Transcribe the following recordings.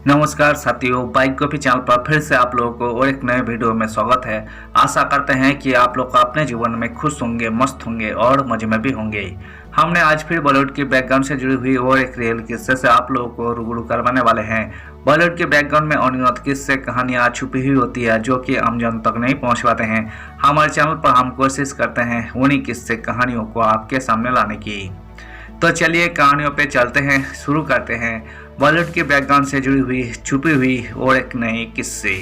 नमस्कार साथियों, bike coffee channel पर फिर से आप लोगों को और एक नए वीडियो में स्वागत है। आशा करते हैं कि आप लोग अपने जीवन में खुश होंगे, मस्त होंगे और मजे में भी होंगे। हमने आज फिर बॉलीवुड के बैकग्राउंड से जुड़ी हुई और एक रियल किस्से से आप लोगों को रूबरू करवाने वाले हैं। बॉलीवुड के बैकग्राउंड में अनगिनत किस्से कहानियां छुपी हुई होती है जो कि आम जन तक नहीं पहुंच पाते हैं। हमारे चैनल पर हम कोशिश करते हैं उन्हीं किस्से कहानियों को आपके सामने लाने की। तो चलिए कहानियों पे चलते हैं, शुरू करते हैं बॉलीवुड के बैकग्राउंड से जुड़ी हुई, छुपी हुई और एक नई किस्से।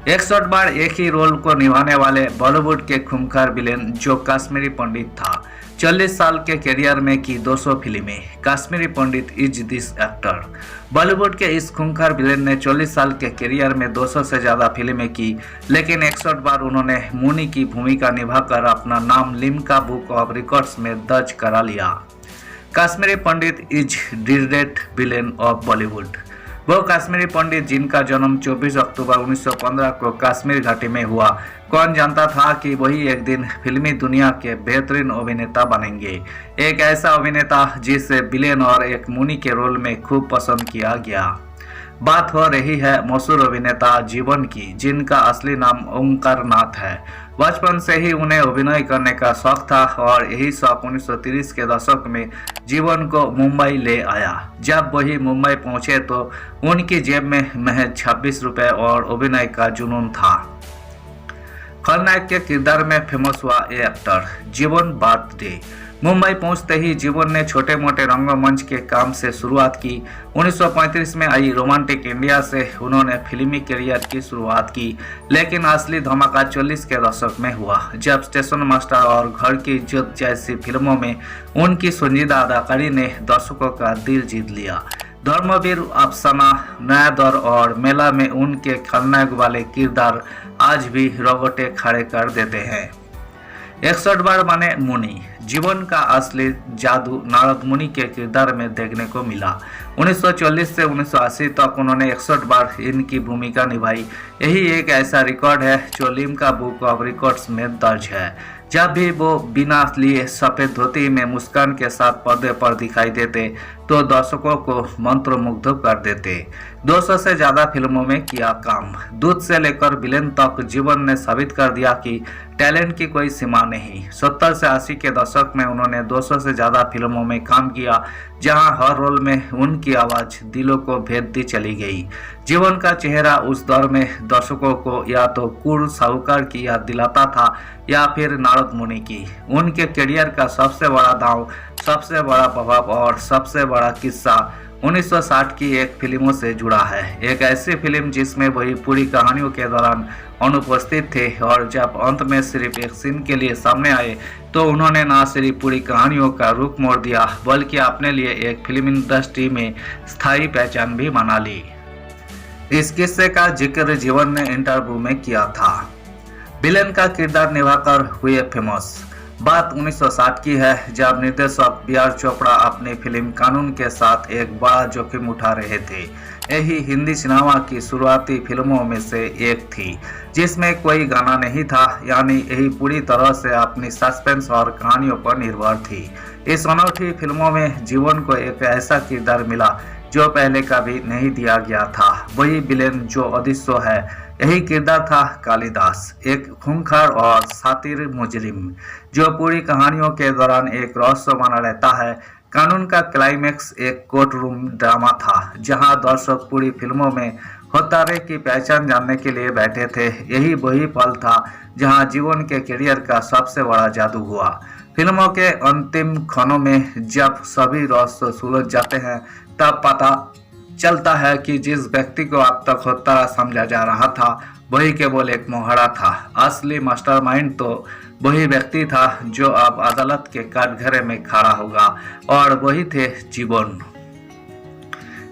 100 बार एक ही रोल को निभाने वाले बॉलीवुड के खूंखार विलेन जो कश्मीरी पंडित था। 40 साल के करियर में की 200 फिल्में। Kashmiri Pandit is this actor. Bollywood के इस खूंखार विलेन ने 40 साल के करियर में 200 से ज्यादा फिल्में की, लेकिन 61 बार उन्होंने मुनि की भूमिका निभाकर अपना नाम लिम्का बुक ऑफ रिकॉर्ड्स में दर्ज करा लिया। Kashmiri Pandit is direct villain of Bollywood. वो कश्मीरी पंडित जिनका जन्म 24 अक्टूबर 1915 को कश्मीर घाटी में हुआ। कौन जानता था कि वही एक दिन फिल्मी दुनिया के बेहतरीन अभिनेता बनेंगे। एक ऐसा अभिनेता जिसे विलेन और एक मुनि के रोल में खूब पसंद किया गया। बात हो रही है मशहूर अभिनेता जीवन की, जिनका असली नाम ओंकार नाथ है। बचपन से ही उन्हें अभिनय करने का शौक था और यही शौक 1930 के दशक में जीवन को मुंबई ले आया। जब वही मुंबई पहुंचे तो उनकी जेब में महज 26 रुपए और अभिनय का जुनून था। खलनायक के किरदार में फेमस हुआ ये एक्टर जीवन बर्थडे। मुंबई पहुंचते ही जीवन ने छोटे मोटे रंगमंच के काम से शुरुआत की। 1935 में आई रोमांटिक इंडिया से उन्होंने फिल्मी करियर की शुरुआत की, लेकिन असली धमाका 40 के दशक में हुआ, जब स्टेशन मास्टर और घर की इज्जत जैसी फिल्मों में उनकी संजीदा अदाकारी ने दर्शकों का दिल जीत लिया। धर्मवीर, अफसाना, नया दौर और मेला में उनके खलनायक वाले किरदार आज भी रोंगटे खड़े कर देते हैं। 61 बार बने मुनि। जीवन का असली जादू नारद मुनि के किरदार में देखने को मिला। 1940 से 1980 तक उन्होंने 61 बार इनकी भूमिका निभाई। यही एक ऐसा रिकॉर्ड है जो लिम्का बुक ऑफ रिकॉर्ड्स में दर्ज है। जब भी वो बिना लिए सफेद धोती में मुस्कान के साथ पर्दे पर दिखाई देते तो दर्शकों को मंत्रमुग्ध कर देते। 200 से ज्यादा फिल्मों में किया काम। दूत से लेकर विलेन तक जीवन ने साबित कर दिया कि टैलेंट की कोई सीमा नहीं। 70 से 80 के दशक में उन्होंने 200 से ज्यादा फिल्मों में काम किया, जहां हर रोल में उनकी आवाज दिलों को भेदती चली गई। जीवन का चेहरा उस दौर में दर्शकों को या तो कूल साहूकार की याद दिलाता था या फिर नारद मुनि की। उनके करियर का सबसे बड़ा दांव, सबसे बड़ा प्रभाव और सबसे बड़ा किस्सा 1960 की एक फिल्मों से जुड़ा है। एक ऐसी फिल्म जिसमें वही पूरी कहानियों के दौरान अनुपस्थित थे और जब अंत में सिर्फ एक सीन के लिए सामने आए तो उन्होंने न सिर्फ पूरी कहानियों का रुख मोड़ दिया बल्कि अपने लिए एक फिल्म इंडस्ट्री में स्थायी पहचान भी बना ली। इस किस्से का जिक्र जीवन ने इंटरव्यू में किया था। विलेन का किरदार निभाकर हुए फेमस। बात 1960 की है, जब निर्देशक बी.आर. चोपड़ा अपनी फिल्म कानून के साथ एक बड़ा जोखिम उठा रहे थे। यही हिंदी सिनेमा की शुरुआती फिल्मों में से एक थी जिसमें कोई गाना नहीं था, यानी यही पूरी तरह से अपनी सस्पेंस और कहानियों पर निर्भर थी। इस अनूठी फिल्मों में जीवन को एक ऐसा किरदार मिला जो पहले कभी नहीं दिया गया था। वही विलेन जो अदृश्य है। यही किरदार था कालिदास, एक खूंखार और शातिर मुजरिम जो पूरी कहानियों के दौरान एक रहस्य बना रहता है। कानून का क्लाइमेक्स एक कोर्ट रूम ड्रामा था, जहां दर्शक पूरी फिल्मों में होतारे की पहचान जानने के लिए बैठे थे। यही वही पल था जहां जीवन के करियर का सबसे बड़ा जादू हुआ। फिल्मों के अंतिम क्षणों में जब सभी रहस्य सुलझ जाते हैं तब पता चलता है कि जिस व्यक्ति को अब तक होतारा समझा जा रहा था वही केवल एक मोहरा था। असली मास्टरमाइंड तो वही व्यक्ति था जो अब अदालत के कटघरे में खड़ा होगा, और वही थे जीवन।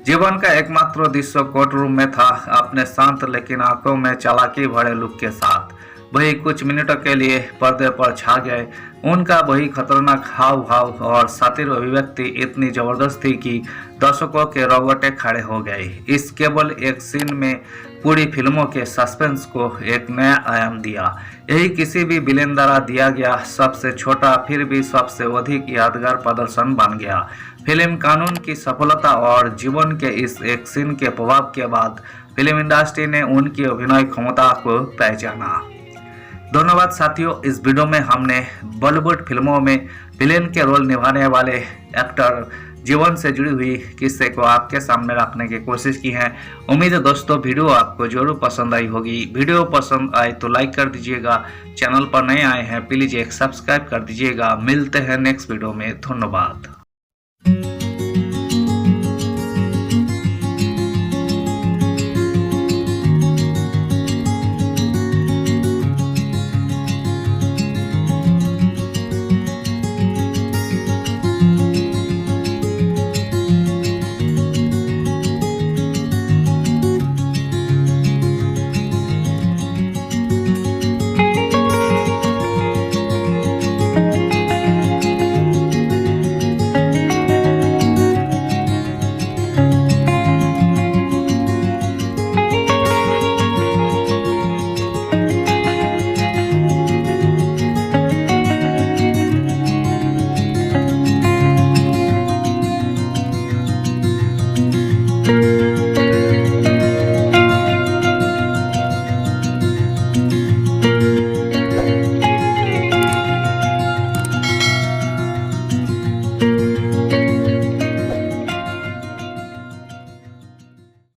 जीवन का एकमात्र दृश्य कोर्ट रूम में था, अपने शांत लेकिन आंखों में चालाकी भरे लुक के साथ। वही कुछ मिनटों के लिए पर्दे पर छा गए। उनका वही खतरनाक हाव भाव और शातिर अभिव्यक्ति इतनी जबरदस्त थी कि दर्शकों के रोंगटे खड़े हो गए। इस केवल एक सीन में पूरी फिल्मों के सस्पेंस को एक नया आयाम दिया। यही किसी भी विलेन द्वारा दिया गया सबसे छोटा फिर भी सबसे अधिक यादगार प्रदर्शन बन गया। फिल्म कानून की सफलता और जीवन के इस एक सीन के प्रभाव के बाद फिल्म इंडस्ट्री ने उनकी अभिनय क्षमता को पहचाना। धन्यवाद साथियों, इस वीडियो में हमने बॉलीवुड फिल्मों में विलेन के रोल निभाने वाले एक्टर जीवन से जुड़ी हुई किस्से को आपके सामने रखने की कोशिश की है। उम्मीद है दोस्तों वीडियो आपको जरूर पसंद आई होगी। वीडियो पसंद आए तो लाइक कर दीजिएगा, चैनल पर नए आए हैं प्लीज एक सब्सक्राइब कर दीजिएगा। मिलते हैं नेक्स्ट वीडियो में, धन्यवाद।